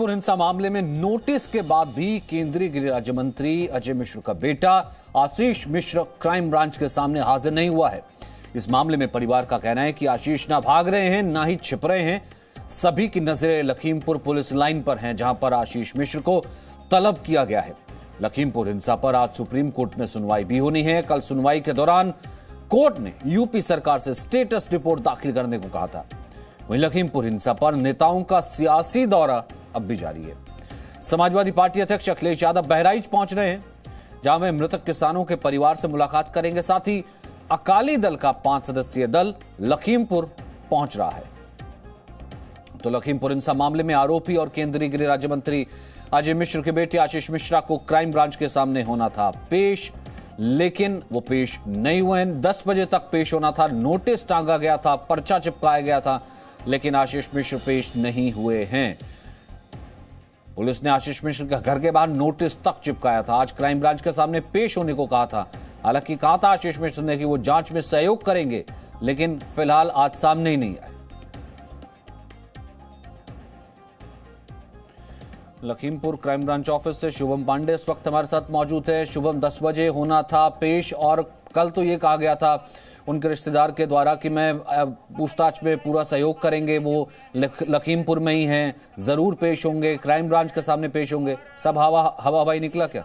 लखीमपुर हिंसा मामले में नोटिस के बाद भी केंद्रीय गृह राज्य मंत्री अजय मिश्र का बेटा आशीष मिश्र क्राइम ब्रांच के सामने हाजिर नहीं हुआ है। इस मामले में परिवार का कहना है कि आशीष ना भाग रहे हैं ना ही छिप रहे हैं। सभी की नजरें लखीमपुर पुलिस लाइन पर हैं, जहां पर आशीष मिश्र को तलब किया गया है। लखीमपुर हिंसा पर आज सुप्रीम कोर्ट में सुनवाई भी होनी है। कल सुनवाई के दौरान कोर्ट ने यूपी सरकार से स्टेटस रिपोर्ट दाखिल करने को कहा था। वहीं लखीमपुर हिंसा पर नेताओं का सियासी दौरा अब भी जारी है। समाजवादी पार्टी अध्यक्ष अखिलेश यादव बहराइच पहुंच रहे हैं, जहां वे मृतक किसानों के परिवार से मुलाकात करेंगे। साथ ही अकाली दल का 5 सदस्यीय दल लखीमपुर पहुंच रहा है। तो लखीमपुर हिंसा मामले में आरोपी और केंद्रीय गृह राज्य मंत्री अजय मिश्र के बेटे आशीष मिश्रा को क्राइम ब्रांच के सामने होना था पेश, लेकिन वो पेश नहीं हुए। 10 बजे तक पेश होना था, नोटिस टांगा गया था, पर्चा चिपकाया गया था, लेकिन आशीष मिश्र पेश नहीं हुए हैं। पुलिस ने आशीष मिश्र के घर के बाहर नोटिस तक चिपकाया था। आज क्राइम ब्रांच के सामने पेश होने को कहा था। हालांकि कहा था आशीष मिश्र ने कि वो जांच में सहयोग करेंगे, लेकिन फिलहाल आज सामने ही नहीं आए। लखीमपुर क्राइम ब्रांच ऑफिस से शुभम पांडे इस वक्त हमारे साथ मौजूद है। शुभम, 10 बजे होना था पेश, और कल तो ये कहा गया था उनके रिश्तेदार के द्वारा कि मैं पूछताछ में पूरा सहयोग करेंगे, वो लखीमपुर में ही हैं, जरूर पेश होंगे, क्राइम ब्रांच के सामने पेश होंगे। सब हवाई निकला क्या?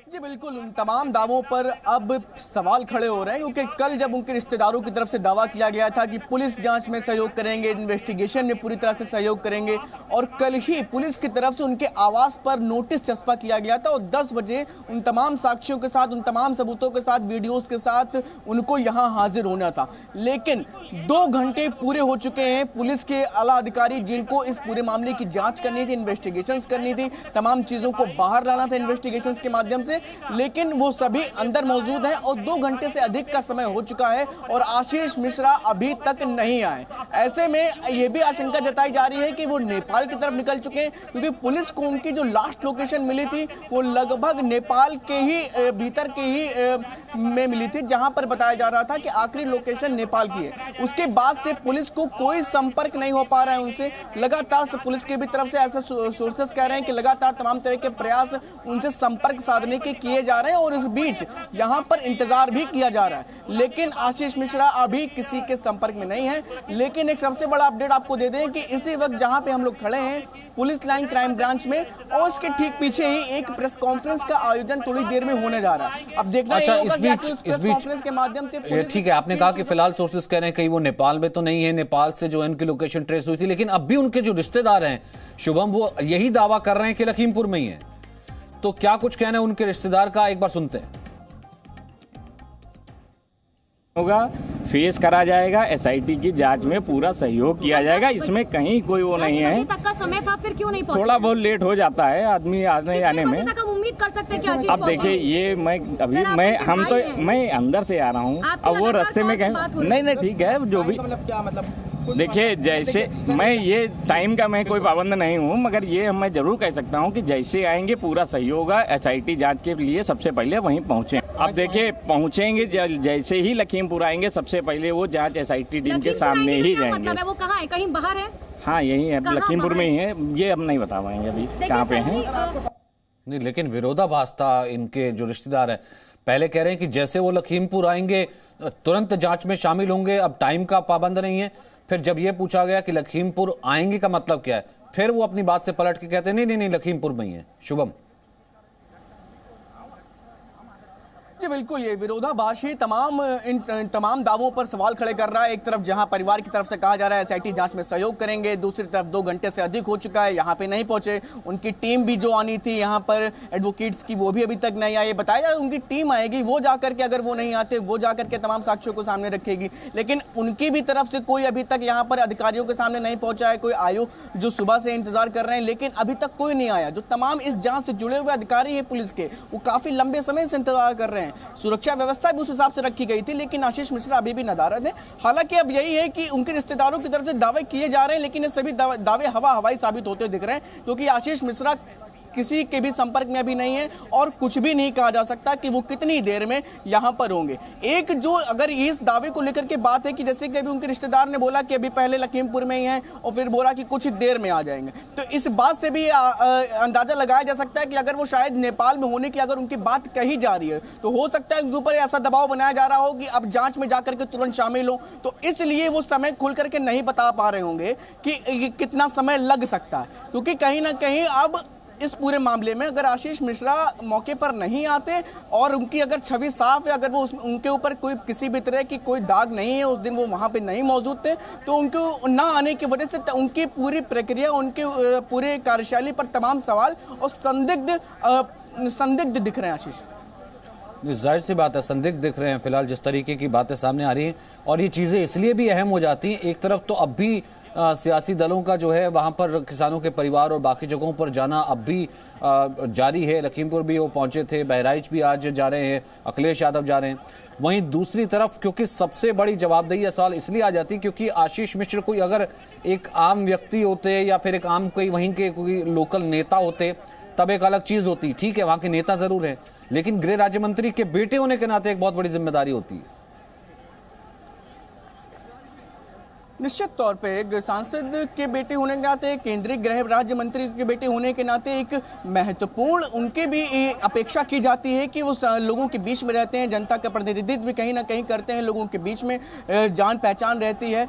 जी बिल्कुल, उन तमाम दावों पर अब सवाल खड़े हो रहे हैं, क्योंकि कल जब उनके रिश्तेदारों की तरफ से दावा किया गया था कि पुलिस जांच में सहयोग करेंगे, इन्वेस्टिगेशन में पूरी तरह से सहयोग करेंगे, और कल ही पुलिस की तरफ से उनके आवास पर नोटिस चस्पा किया गया था और 10 बजे उन तमाम साक्ष्यों के साथ, उन तमाम सबूतों के साथ, वीडियोस के साथ उनको यहाँ हाजिर होना था। लेकिन 2 घंटे पूरे हो चुके हैं। पुलिस के आला अधिकारी जिनको इस पूरे मामले की जाँच करनी थी, इन्वेस्टिगेशन करनी थी, तमाम चीज़ों को बाहर लाना था इन्वेस्टिगेशन के माध्यम से, लेकिन वो सभी अंदर मौजूद हैं और 2 घंटे से अधिक का समय हो चुका है और आशीष मिश्रा अभी तक नहीं आए। ऐसे में ये भी आशंका जताई जा रही है कि वो नेपाल की तरफ निकल चुके हैं, क्योंकि पुलिस को उनकी जो लास्ट लोकेशन मिली थी वो लगभग नेपाल के ही भीतर के ही में मिली थी, जहां पर बताया जा रहा था कि आखिरी लोकेशन नेपाल की है। उसके बाद से पुलिस को कोई संपर्क नहीं हो पा रहा है उनसे। लगातार पुलिस की भी तरफ से ऐसे सोर्सेस कह रहे हैं कि लगातार तमाम तरह के प्रयास उनसे संपर्क साधने के किए जा रहे हैं और इस बीच यहां पर इंतजार भी किया जा रहा है, लेकिन आशीष मिश्रा अभी किसी के संपर्क में नहीं है। लेकिन एक सबसे बड़ा अपडेट आपको दे दें कि इसी वक्त जहां पे हम लोग खड़े हैं पुलिस लाइन क्राइम ब्रांच में, और उसके ठीक पीछे ही एक प्रेस कॉन्फ्रेंस का आयोजन थोड़ी देर में होने जा रहा है। अब देखना अच्छा, इस बीच के माध्यम से ठीक है, आपने कहा कि फिलहाल सोर्सेस कह रहे हैं कहीं वो नेपाल में तो नहीं है, नेपाल से जो है उनकी लोकेशन ट्रेस हुई थी, लेकिन अब भी उनके जो रिश्तेदार हैं शुभम, वो यही दावा कर रहे हैं कि लखीमपुर में ही है। तो क्या कुछ कहना है उनके रिश्तेदार का, एक बार सुनते हैं। होगा, फेस करा जाएगा, एसआईटी की जांच में पूरा सहयोग किया जाएगा, इसमें कहीं कोई वो नहीं है। तक का समय था, फिर क्यों नहीं पहुंचे? थोड़ा बहुत लेट हो जाता है आदमी आने में। उम्मीद कर सकते हैं कि आशीष अब देखिए, ये मैं अंदर से आ रहा हूँ, अब वो रास्ते में कहीं नहीं ठीक है, जो भी क्या मतलब देखिए, जैसे मैं ये टाइम का मैं कोई पाबंद नहीं हूँ, मगर ये मैं जरूर कह सकता हूँ कि जैसे आएंगे पूरा सहयोग होगा। एसआईटी जांच के लिए सबसे पहले वहीं पहुँचे। अब देखिए, पहुँचेंगे जैसे ही लखीमपुर आएंगे, सबसे पहले वो जांच एसआईटी टीम के सामने ही जाएंगे। मतलब है वो कहाँ है? कहीं बाहर है? हाँ, यही है, लखीमपुर में ही है। ये हम नहीं बता पाएंगे अभी कहाँ पे हैं। नहीं, लेकिन विरोधाभास था इनके जो रिश्तेदार हैं। पहले कह रहे हैं कि जैसे वो लखीमपुर आएंगे तुरंत जांच में शामिल होंगे, अब टाइम का पाबंद नहीं है। फिर जब ये पूछा गया कि लखीमपुर आएंगे का मतलब क्या है, फिर वो अपनी बात से पलट के कहते हैं नहीं लखीमपुर में ही है। शुभम जी बिल्कुल, ये विरोधाभास ही तमाम दावों पर सवाल खड़े कर रहा है। एक तरफ जहां परिवार की तरफ से कहा जा रहा है एसआईटी जांच में सहयोग करेंगे, दूसरी तरफ 2 घंटे से अधिक हो चुका है, यहाँ पे नहीं पहुंचे। उनकी टीम भी जो आनी थी यहाँ पर एडवोकेट्स की, वो भी अभी तक नहीं आई। बताया जा रहा है उनकी टीम आएगी, वो जाकर के, अगर वो नहीं आते, वो जाकर के तमाम साक्ष्यों को सामने रखेगी, लेकिन उनकी भी तरफ से कोई अभी तक यहाँ पर अधिकारियों के सामने नहीं पहुंचा है। कोई आयोग जो सुबह से इंतजार कर रहे हैं, लेकिन अभी तक कोई नहीं आया। जो तमाम इस जांच से जुड़े हुए अधिकारी हैं पुलिस के, वो काफी लंबे समय से इंतजार कर रहे हैं। सुरक्षा व्यवस्था भी उस हिसाब से रखी गई थी, लेकिन आशीष मिश्रा अभी भी नदारद है। हालांकि अब यही है कि उनके रिश्तेदारों की तरफ से दावे किए जा रहे हैं, लेकिन ये सभी दावे हवाई साबित होते दिख रहे हैं, क्योंकि आशीष मिश्रा किसी के भी संपर्क में अभी नहीं है और कुछ भी नहीं कहा जा सकता कि वो कितनी देर में यहाँ पर होंगे। एक जो अगर इस दावे को लेकर के बात है कि जैसे कि अभी उनके रिश्तेदार ने बोला कि अभी पहले लखीमपुर में ही हैं और फिर बोला कि कुछ देर में आ जाएंगे, तो इस बात से भी अंदाजा लगाया जा सकता है कि अगर वो शायद नेपाल में होने की अगर उनकी बात कही जा रही है तो हो सकता है उनके ऊपर ऐसा दबाव बनाया जा रहा हो कि अब जांच में जाकर के तुरंत शामिल हो, तो इसलिए वो समय खुल करके नहीं बता पा रहे होंगे कि कितना समय लग सकता है, क्योंकि कहीं ना कहीं अब इस पूरे मामले में अगर आशीष मिश्रा मौके पर नहीं आते और उनकी अगर छवि साफ है, अगर वो उनके ऊपर कोई किसी भी तरह की कोई दाग नहीं है, उस दिन वो वहां पे नहीं मौजूद थे, तो उनको ना आने की वजह से उनकी पूरी प्रक्रिया, उनके पूरे कार्यशैली पर तमाम सवाल और संदिग्ध दिख रहे हैं। आशीष, जाहिर सी बात है संदिग्ध दिख रहे हैं फिलहाल जिस तरीके की बातें सामने आ रही हैं, और ये चीज़ें इसलिए भी अहम हो जाती हैं। एक तरफ तो अब भी सियासी दलों का जो है वहाँ पर किसानों के परिवार और बाकी जगहों पर जाना अब भी जारी है। लखीमपुर भी वो पहुँचे थे, बहराइच भी आज जा रहे हैं, अखिलेश यादव जा रहे हैं। वहीं दूसरी तरफ क्योंकि सबसे बड़ी जवाबदेही सवाल इसलिए आ जाती क्योंकि आशीष मिश्र कोई अगर एक आम व्यक्ति होते या फिर एक आम कोई वहीं के कोई लोकल नेता होते तब एक अलग चीज़ होती, ठीक है वहाँ के नेता ज़रूर हैं, लेकिन गृह राज्य मंत्री के बेटे होने के नाते एक बहुत बड़ी जिम्मेदारी होती है। निश्चित तौर पे सांसद के बेटे होने के नाते, केंद्रीय गृह राज्य मंत्री के बेटे होने के नाते एक महत्वपूर्ण उनके भी अपेक्षा की जाती है कि वो लोगों के बीच में रहते हैं, जनता का प्रतिनिधित्व कहीं ना कहीं करते हैं, लोगों के बीच में जान पहचान रहती है।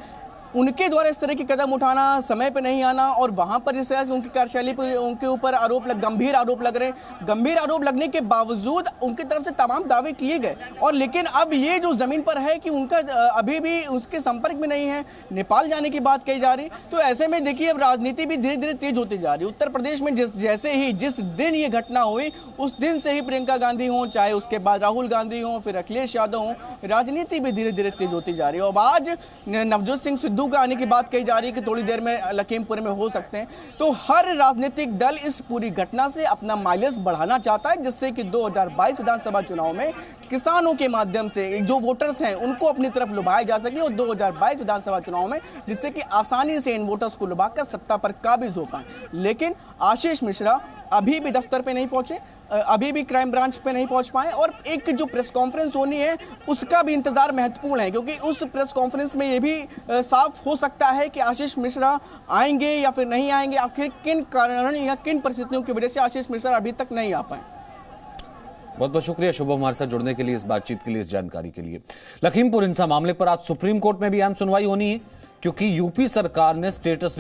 उनके द्वारा इस तरह के कदम उठाना, समय पे नहीं आना और वहां पर जिस तरह से उनकी कार्यशैली पर उनके ऊपर गंभीर आरोप लग रहे हैं, गंभीर आरोप लगने के बावजूद उनकी तरफ से तमाम दावे किए गए, और लेकिन अब ये जो जमीन पर है कि उनका अभी भी उसके संपर्क में नहीं है, नेपाल जाने की बात कही जा रही, तो ऐसे में देखिए अब राजनीति भी धीरे धीरे तेज होती जा रही है। उत्तर प्रदेश में जिस दिन ये घटना हुई उस दिन से ही प्रियंका गांधी हो, चाहे उसके बाद राहुल गांधी हो, फिर अखिलेश यादव हो, राजनीति भी धीरे धीरे तेज होती जा रही है। और आज नवजोत सिंह सिद्धू का आने की बात कही जा रही है कि थोड़ी देर में लखीमपुर में हो सकते हैं, तो हर राजनीतिक दल इस पूरी घटना से अपना माइलेज बढ़ाना चाहता है, जिससे कि 2022 विधानसभा चुनाव में किसानों के माध्यम से जो वोटर्स हैं उनको अपनी तरफ लुभाया जा सके, और 2022 विधानसभा चुनाव में जिससे कि आसानी से इन वोटर्स को लुभाकर सत्ता पर काबिज हो पाए। लेकिन आशीष मिश्रा अभी भी दफ्तर पे नहीं पहुंचे, अभी भी क्राइम ब्रांच पे नहीं पहुंच पाए, और एक जो प्रेस कॉन्फ्रेंस होनी है उसका भी इंतजार महत्वपूर्ण है, क्योंकि उस प्रेस कॉन्फ्रेंस में ये भी साफ हो सकता है कि आशीष मिश्रा आएंगे या फिर नहीं आएंगे, आखिर किन कारण या किन परिस्थितियों की वजह से आशीष मिश्रा अभी तक नहीं आ पाए। बहुत बहुत शुक्रिया शुभम हमारे साथ जुड़ने के लिए, इस बातचीत के लिए, इस जानकारी के लिए। लखीमपुर हिंसा मामले पर आज सुप्रीम कोर्ट में भी अहम सुनवाई होनी है, क्योंकि यूपी सरकार ने स्टेटस